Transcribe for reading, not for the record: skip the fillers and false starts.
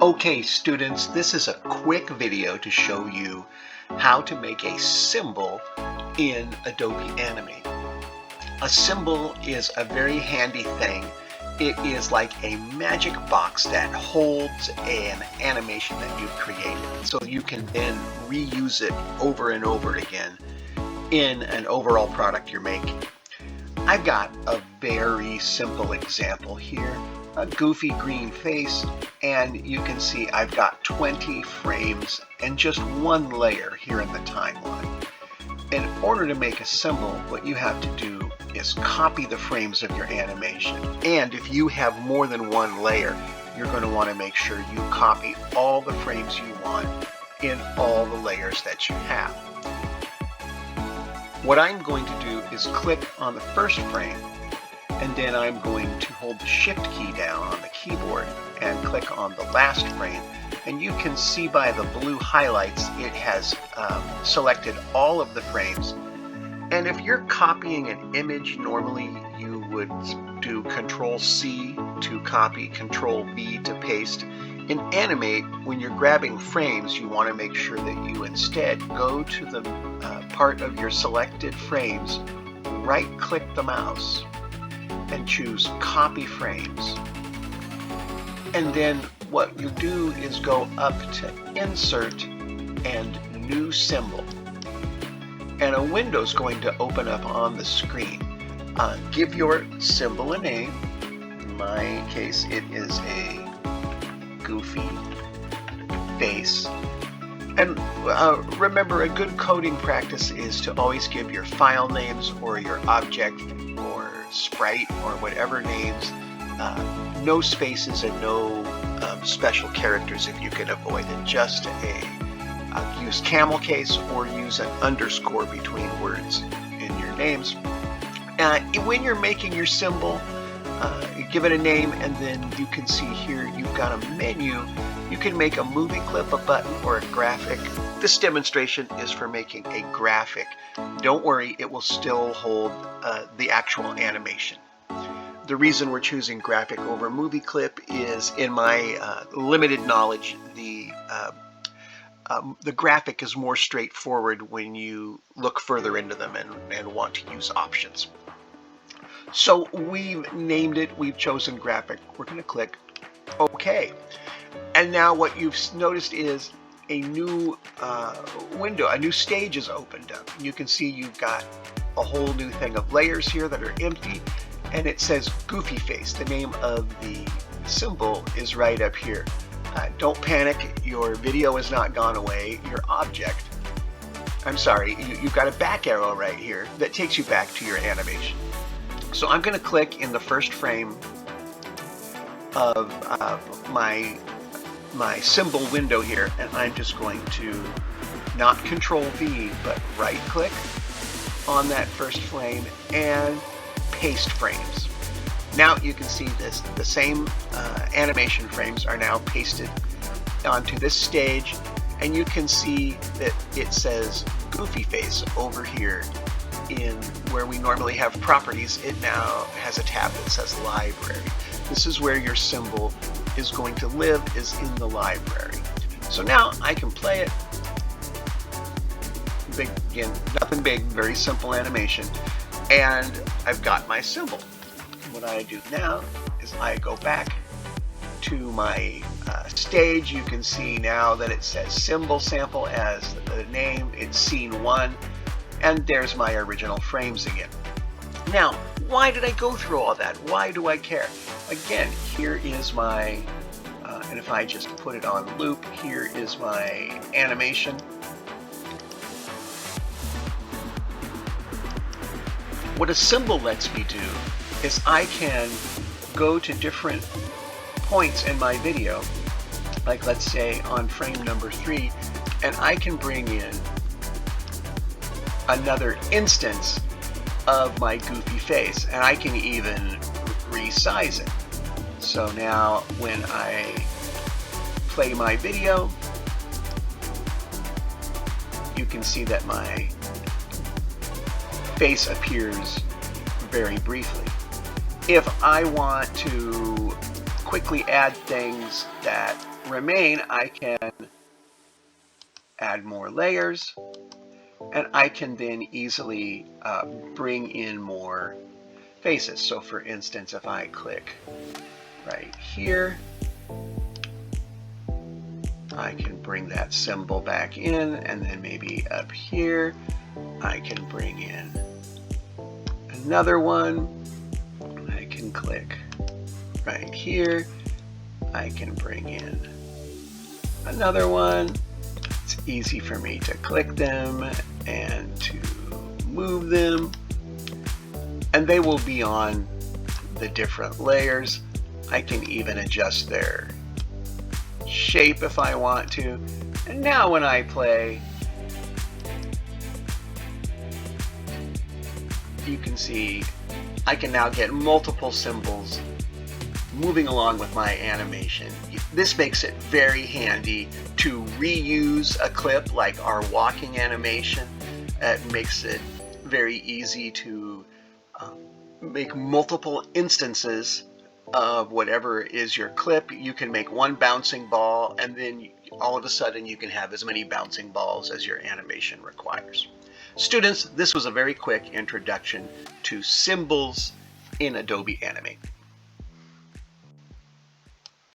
Okay, students, this is a quick video to show you how to make a symbol in Adobe Animate. A symbol is a very handy thing. It is like a magic box that holds an animation that you've created, so you can then reuse it over and over again in an overall product you're making. I've got a very simple example here. A goofy green face, and you can see I've got 20 frames and just one layer here in the timeline. In order to make a symbol, what you have to do is copy the frames of your animation. And if you have more than one layer, you're going to want to make sure you copy all the frames you want in all the layers that you have. What I'm going to do is click on the first frame, and then I'm going to hold the Shift key down on the keyboard and click on the last frame. And you can see by the blue highlights it has selected all of the frames. And if you're copying an image, normally you would do Control-C to copy, Control-V to paste. In Animate, when you're grabbing frames, you want to make sure that you instead go to the part of your selected frames, right-click the mouse, and choose Copy Frames. And then what you do is go up to Insert and New Symbol. And a window is going to open up on the screen. Give your symbol a name. In my case, it is a goofy face. And remember, a good coding practice is to always give your file names or your object or sprite or whatever names no spaces and no special characters if you can avoid it. Just use camel case or use an underscore between words in your names. When you're making your symbol, give it a name, and then you can see here you've got a menu. You can make a movie clip, a button, or a graphic. This demonstration is for making a graphic. Don't worry, it will still hold the actual animation. The reason we're choosing graphic over movie clip is, in my limited knowledge, the graphic is more straightforward when you look further into them and want to use options. So we've named it, we've chosen graphic. We're going to click OK. And now what you've noticed is a new window, a new stage is opened up. You can see you've got a whole new thing of layers here that are empty, and it says Goofy Face. The name of the symbol is right up here. Don't panic, your video has not gone away. Your object, I'm sorry, you've got a back arrow right here that takes you back to your animation. So I'm going to click in the first frame of my symbol window here, and I'm just going to not Control-V, but right-click on that first frame and paste frames. Now you can see this, the same animation frames are now pasted onto this stage, and you can see that it says Goofy Face over here. In where we normally have properties, it now has a tab that says Library. This is where your symbol is going to live, is in the library. So now I can play it. Again, nothing big, very simple animation. And I've got my symbol. What I do now is I go back to my stage. You can see now that it says Symbol Sample as the name. It's Scene 1. And there's my original frames again. Now, why did I go through all that? Why do I care? Again, here is my, and if I just put it on loop, here is my animation. What a symbol lets me do is I can go to different points in my video, like let's say on frame number 3, and I can bring in another instance of my goofy face, and I can even resize it. So now when I play my video, you can see that my face appears very briefly. If I want to quickly add things that remain, I can add more layers, and I can then easily bring in more faces. So for instance, if I click right here, I can bring that symbol back in, and then maybe up here I can bring in another one. I can click right here, I can bring in another one. It's easy for me to click them and to move them, and they will be on the different layers. I can even adjust their shape if I want to. And now when I play, you can see I can now get multiple symbols moving along with my animation. This makes it very handy to reuse a clip like our walking animation. It makes it very easy to make multiple instances of whatever is your clip. You can make one bouncing ball, and then all of a sudden you can have as many bouncing balls as your animation requires. Students, this was a very quick introduction to symbols in Adobe Animate.